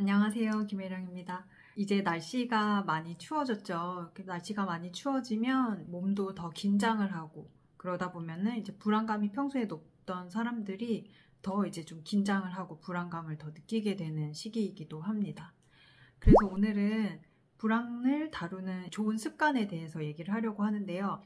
안녕하세요. 김혜령입니다. 이제 날씨가 많이 추워졌죠. 날씨가 많이 추워지면 몸도 더 긴장을 하고 그러다 보면은 이제 불안감이 평소에 높던 사람들이 더 이제 좀 긴장을 하고 불안감을 더 느끼게 되는 시기이기도 합니다. 그래서 오늘은 불안을 다루는 좋은 습관에 대해서 얘기를 하려고 하는데요.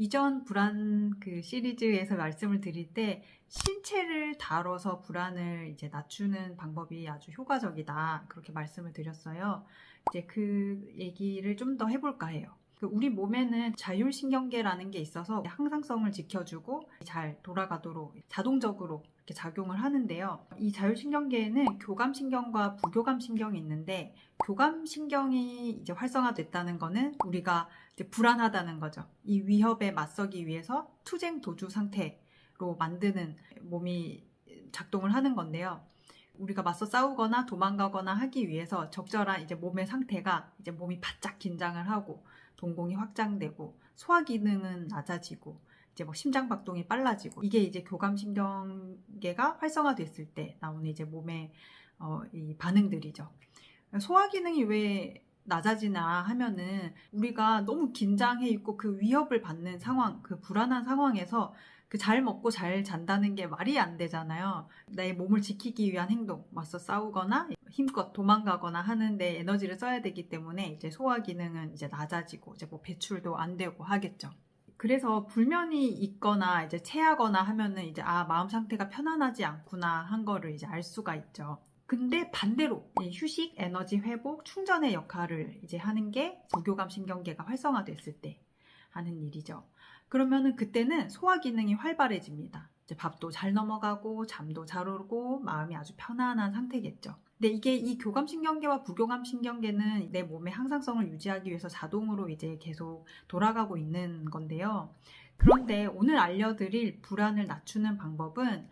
이전 불안 그 시리즈에서 말씀을 드릴 때 신체를 다뤄서 불안을 이제 낮추는 방법이 아주 효과적이다. 그렇게 말씀을 드렸어요. 이제 그 얘기를 좀 더 해볼까 해요. 우리 몸에는 자율신경계라는 게 있어서 항상성을 지켜주고 잘 돌아가도록 자동적으로 이렇게 작용을 하는데요. 이 자율신경계에는 교감신경과 부교감신경이 있는데 교감신경이 이제 활성화됐다는 거는 우리가 이제 불안하다는 거죠. 이 위협에 맞서기 위해서 투쟁 도주 상태로 만드는 몸이 작동을 하는 건데요. 우리가 맞서 싸우거나 도망가거나 하기 위해서 적절한 이제 몸의 상태가 이제 몸이 바짝 긴장을 하고 동공이 확장되고 소화 기능은 낮아지고 이제 뭐 심장 박동이 빨라지고 이게 이제 교감신경계가 활성화됐을 때 나오는 이제 몸의 이 반응들이죠. 소화 기능이 왜 낮아지나 하면은 우리가 너무 긴장해 있고 그 위협을 받는 상황, 그 불안한 상황에서 그 잘 먹고 잘 잔다는 게 말이 안 되잖아요. 내 몸을 지키기 위한 행동, 맞서 싸우거나 힘껏 도망가거나 하는데 에너지를 써야 되기 때문에 이제 소화 기능은 이제 낮아지고 이제 뭐 배출도 안 되고 하겠죠. 그래서 불면이 있거나 이제 체하거나 하면은 이제 마음 상태가 편안하지 않구나 한 거를 이제 알 수가 있죠. 근데 반대로 휴식, 에너지 회복, 충전의 역할을 이제 하는 게 부교감 신경계가 활성화됐을 때 하는 일이죠. 그러면은 그때는 소화 기능이 활발해집니다. 이제 밥도 잘 넘어가고 잠도 잘 오고 마음이 아주 편안한 상태겠죠. 근데 이게 이 교감 신경계와 부교감 신경계는 내 몸의 항상성을 유지하기 위해서 자동으로 이제 계속 돌아가고 있는 건데요. 그런데 오늘 알려드릴 불안을 낮추는 방법은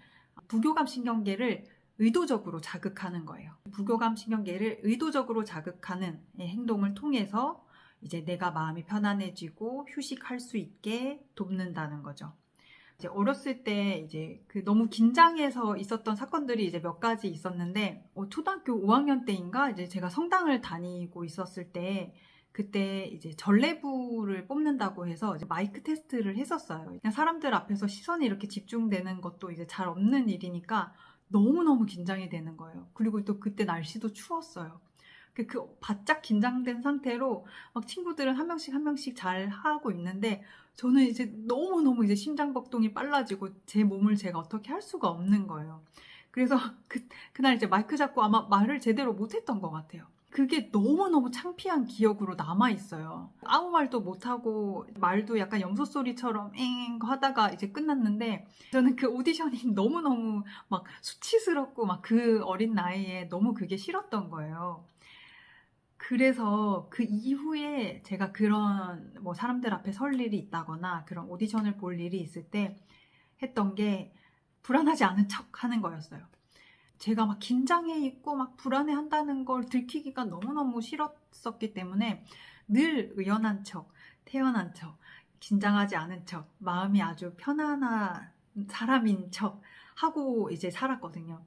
부교감 신경계를 의도적으로 자극하는 거예요. 부교감 신경계를 의도적으로 자극하는 행동을 통해서 이제 내가 마음이 편안해지고 휴식할 수 있게 돕는다는 거죠. 이제 어렸을 때 이제 그 너무 긴장해서 있었던 사건들이 이제 몇 가지 있었는데 초등학교 5학년 때인가 이제 제가 성당을 다니고 있었을 때 그때 이제 전래부를 뽑는다고 해서 이제 마이크 테스트를 했었어요. 그냥 사람들 앞에서 시선이 이렇게 집중되는 것도 이제 잘 없는 일이니까 너무너무 긴장이 되는 거예요. 그리고 또 그때 날씨도 추웠어요. 그 바짝 긴장된 상태로 막 친구들은 한 명씩 한 명씩 잘 하고 있는데 저는 이제 너무너무 이제 심장박동이 빨라지고 제 몸을 제가 어떻게 할 수가 없는 거예요. 그래서 그날 이제 마이크 잡고 아마 말을 제대로 못했던 것 같아요. 그게 너무너무 창피한 기억으로 남아있어요. 아무 말도 못하고 말도 약간 염소 소리처럼 엥 하다가 이제 끝났는데 저는 그 오디션이 너무너무 막 수치스럽고 막 그 어린 나이에 너무 그게 싫었던 거예요. 그래서 그 이후에 제가 그런 뭐 사람들 앞에 설 일이 있다거나 그런 오디션을 볼 일이 있을 때 했던 게 불안하지 않은 척 하는 거였어요. 제가 막 긴장해 있고 막 불안해 한다는 걸 들키기가 너무너무 싫었었기 때문에 늘 의연한 척, 태연한 척, 긴장하지 않은 척, 마음이 아주 편안한 사람인 척 하고 이제 살았거든요.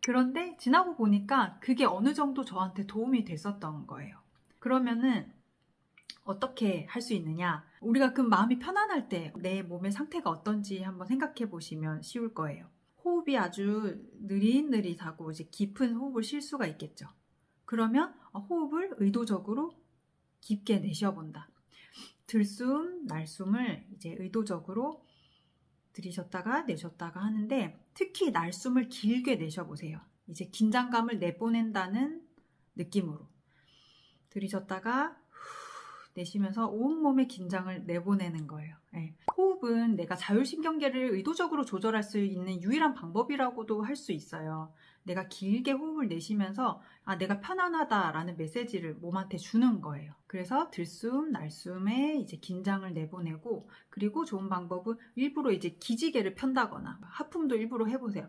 그런데 지나고 보니까 그게 어느 정도 저한테 도움이 됐었던 거예요. 그러면은 어떻게 할 수 있느냐? 우리가 그 마음이 편안할 때 내 몸의 상태가 어떤지 한번 생각해 보시면 쉬울 거예요. 호흡이 아주 느릿느릿하고 이제 깊은 호흡을 쉴 수가 있겠죠. 그러면 호흡을 의도적으로 깊게 내쉬어본다. 들숨, 날숨을 이제 의도적으로 들이셨다가 내셨다가 하는데 특히 날숨을 길게 내셔보세요. 이제 긴장감을 내보낸다는 느낌으로 들이셨다가 내쉬면서 온몸의 긴장을 내보내는 거예요. 네. 호흡은 내가 자율신경계를 의도적으로 조절할 수 있는 유일한 방법이라고도 할 수 있어요. 내가 길게 호흡을 내쉬면서 내가 편안하다라는 메시지를 몸한테 주는 거예요. 그래서 들숨, 날숨에 이제 긴장을 내보내고 그리고 좋은 방법은 일부러 이제 기지개를 편다거나 하품도 일부러 해보세요.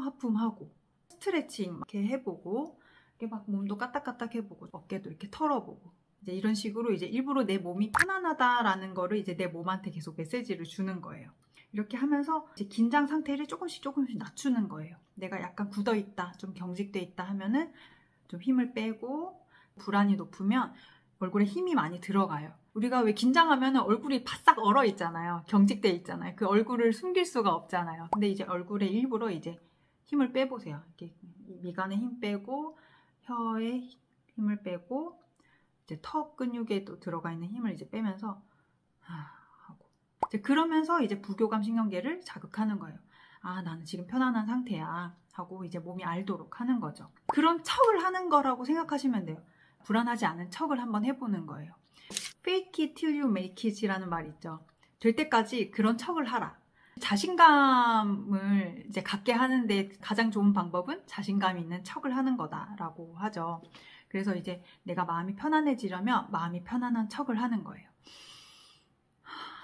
하품하고 스트레칭 이렇게 해보고 이렇게 막 몸도 까딱까딱 해보고 어깨도 이렇게 털어보고 이제 이런 식으로 이제 일부러 내 몸이 편안하다라는 거를 이제 내 몸한테 계속 메시지를 주는 거예요. 이렇게 하면서 이제 긴장 상태를 조금씩 낮추는 거예요. 내가 약간 굳어 있다, 좀 경직돼 있다 하면은 좀 힘을 빼고 불안이 높으면 얼굴에 힘이 많이 들어가요. 우리가 왜 긴장하면 얼굴이 바싹 얼어 있잖아요. 경직돼 있잖아요. 그 얼굴을 숨길 수가 없잖아요. 근데 이제 얼굴에 일부러 이제 힘을 빼보세요. 이렇게 미간에 힘 빼고 혀에 힘을 빼고 이제 턱 근육에 또 들어가 있는 힘을 이제 빼면서 하고 이제 그러면서 이제 부교감 신경계를 자극하는 거예요. 아, 나는 지금 편안한 상태야 하고 이제 몸이 알도록 하는 거죠. 그런 척을 하는 거라고 생각하시면 돼요. 불안하지 않은 척을 한번 해보는 거예요. Fake it till you make it이라는 말이 있죠. 될 때까지 그런 척을 하라. 자신감을 이제 갖게 하는데 가장 좋은 방법은 자신감 있는 척을 하는 거다라고 하죠. 그래서 이제 내가 마음이 편안해지려면 마음이 편안한 척을 하는 거예요.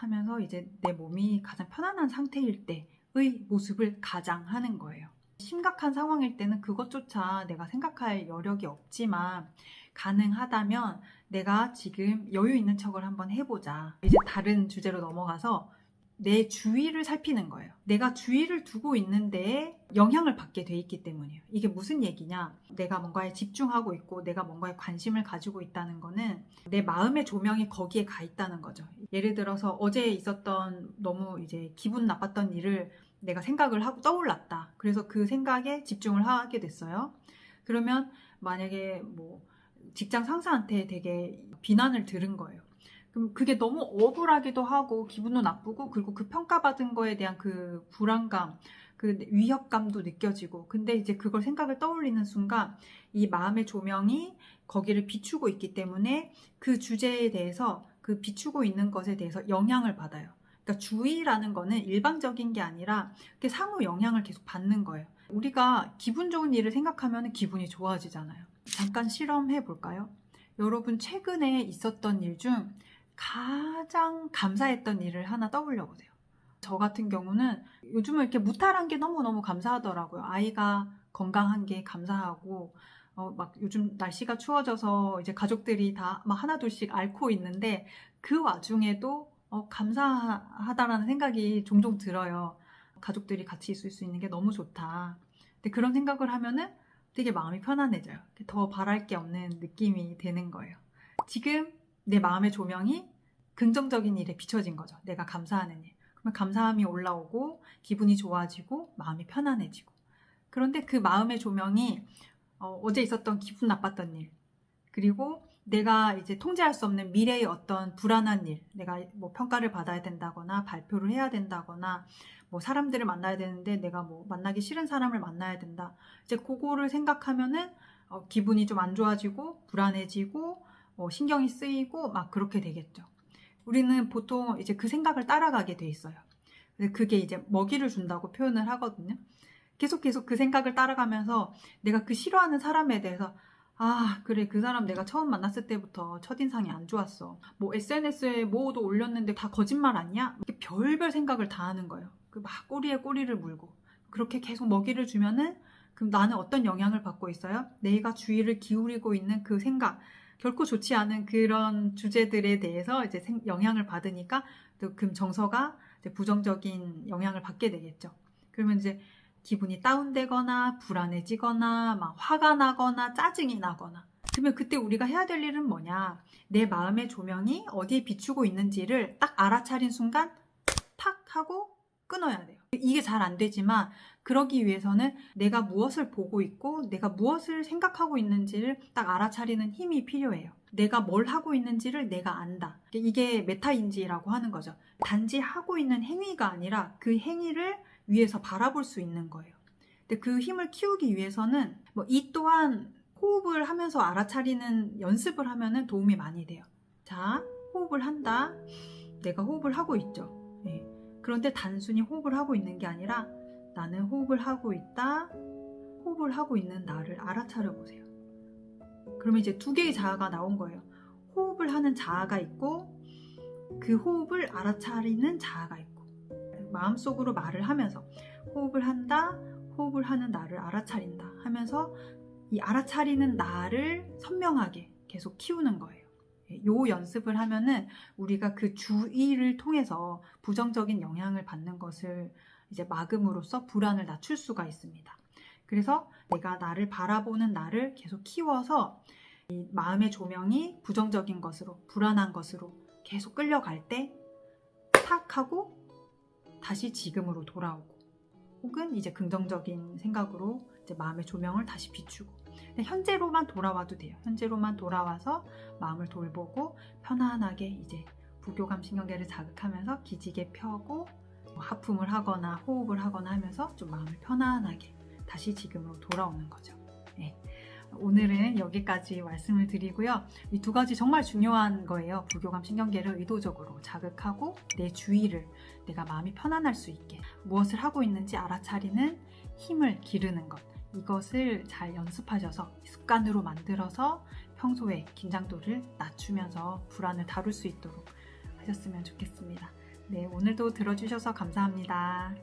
하면서 이제 내 몸이 가장 편안한 상태일 때의 모습을 가장하는 거예요. 심각한 상황일 때는 그것조차 내가 생각할 여력이 없지만 가능하다면 내가 지금 여유 있는 척을 한번 해보자. 이제 다른 주제로 넘어가서 내 주위를 살피는 거예요. 내가 주위를 두고 있는데 영향을 받게 돼 있기 때문이에요. 이게 무슨 얘기냐? 내가 뭔가에 집중하고 있고 내가 뭔가에 관심을 가지고 있다는 거는 내 마음의 조명이 거기에 가 있다는 거죠. 예를 들어서 어제 있었던 너무 이제 기분 나빴던 일을 내가 생각을 하고 떠올랐다. 그래서 그 생각에 집중을 하게 됐어요. 그러면 만약에 뭐 직장 상사한테 되게 비난을 들은 거예요. 그럼 그게 너무 억울하기도 하고 기분도 나쁘고 그리고 그 평가받은 거에 대한 그 불안감, 그 위협감도 느껴지고 근데 이제 그걸 생각을 떠올리는 순간 이 마음의 조명이 거기를 비추고 있기 때문에 그 주제에 대해서 그 비추고 있는 것에 대해서 영향을 받아요. 그러니까 주의라는 거는 일방적인 게 아니라 상호 영향을 계속 받는 거예요. 우리가 기분 좋은 일을 생각하면 기분이 좋아지잖아요. 잠깐 실험해 볼까요? 여러분 최근에 있었던 일 중 가장 감사했던 일을 하나 떠올려 보세요. 저 같은 경우는 요즘은 이렇게 무탈한 게 너무너무 감사하더라고요. 아이가 건강한 게 감사하고 막 요즘 날씨가 추워져서 이제 가족들이 다 막 하나둘씩 앓고 있는데 그 와중에도 감사하다라는 생각이 종종 들어요. 가족들이 같이 있을 수 있는 게 너무 좋다. 근데 그런 생각을 하면은 되게 마음이 편안해져요. 더 바랄 게 없는 느낌이 되는 거예요. 지금 내 마음의 조명이 긍정적인 일에 비춰진 거죠. 내가 감사하는 일. 그러면 감사함이 올라오고 기분이 좋아지고 마음이 편안해지고. 그런데 그 마음의 조명이 어제 있었던 기분 나빴던 일 그리고 내가 이제 통제할 수 없는 미래의 어떤 불안한 일, 내가 뭐 평가를 받아야 된다거나 발표를 해야 된다거나 뭐 사람들을 만나야 되는데 내가 뭐 만나기 싫은 사람을 만나야 된다. 이제 그거를 생각하면은 기분이 좀 안 좋아지고 불안해지고 신경이 쓰이고 막 그렇게 되겠죠. 우리는 보통 이제 그 생각을 따라가게 돼 있어요. 그게 이제 먹이를 준다고 표현을 하거든요. 계속 그 생각을 따라가면서 내가 그 싫어하는 사람에 대해서 아, 그래, 그 사람 내가 처음 만났을 때부터 첫인상이 안 좋았어. 뭐 SNS에 뭐도 올렸는데 다 거짓말 아니야? 이렇게 별별 생각을 다 하는 거예요. 그 막 꼬리에 꼬리를 물고. 그렇게 계속 먹이를 주면은 그럼 나는 어떤 영향을 받고 있어요? 내가 주의를 기울이고 있는 그 생각, 결코 좋지 않은 그런 주제들에 대해서 이제 영향을 받으니까 또 그 정서가 이제 부정적인 영향을 받게 되겠죠. 그러면 이제 기분이 다운되거나 불안해지거나 막 화가 나거나 짜증이 나거나 그러면 그때 우리가 해야 될 일은 뭐냐? 내 마음의 조명이 어디에 비추고 있는지를 딱 알아차린 순간 탁 하고 끊어야 돼요. 이게 잘 안 되지만 그러기 위해서는 내가 무엇을 보고 있고 내가 무엇을 생각하고 있는지를 딱 알아차리는 힘이 필요해요. 내가 뭘 하고 있는지를 내가 안다. 이게 메타인지라고 하는 거죠. 단지 하고 있는 행위가 아니라 그 행위를 위에서 바라볼 수 있는 거예요. 근데 그 힘을 키우기 위해서는 이 또한 호흡을 하면서 알아차리는 연습을 하면은 도움이 많이 돼요. 자, 호흡을 한다. 내가 호흡을 하고 있죠. 네. 그런데 단순히 호흡을 하고 있는 게 아니라 나는 호흡을 하고 있다. 호흡을 하고 있는 나를 알아차려 보세요. 그러면 이제 두 개의 자아가 나온 거예요. 호흡을 하는 자아가 있고 그 호흡을 알아차리는 자아가 있고 마음속으로 말을 하면서 호흡을 한다, 호흡을 하는 나를 알아차린다 하면서 이 알아차리는 나를 선명하게 계속 키우는 거예요. 요 연습을 하면은 우리가 그 주의를 통해서 부정적인 영향을 받는 것을 이제 막음으로써 불안을 낮출 수가 있습니다. 그래서 내가 나를 바라보는 나를 계속 키워서 이 마음의 조명이 부정적인 것으로, 불안한 것으로 계속 끌려갈 때 탁 하고 다시 지금으로 돌아오고, 혹은 이제 긍정적인 생각으로 이제 마음의 조명을 다시 비추고, 현재로만 돌아와도 돼요. 현재로만 돌아와서 마음을 돌보고 편안하게 이제 부교감 신경계를 자극하면서 기지개 펴고 하품을 하거나 호흡을 하거나 하면서 좀 마음을 편안하게 다시 지금으로 돌아오는 거죠. 네. 오늘은 여기까지 말씀을 드리고요. 이 두 가지 정말 중요한 거예요. 부교감 신경계를 의도적으로 자극하고 내 주의를 내가 마음이 편안할 수 있게 무엇을 하고 있는지 알아차리는 힘을 기르는 것, 이것을 잘 연습하셔서 습관으로 만들어서 평소에 긴장도를 낮추면서 불안을 다룰 수 있도록 하셨으면 좋겠습니다. 네, 오늘도 들어주셔서 감사합니다.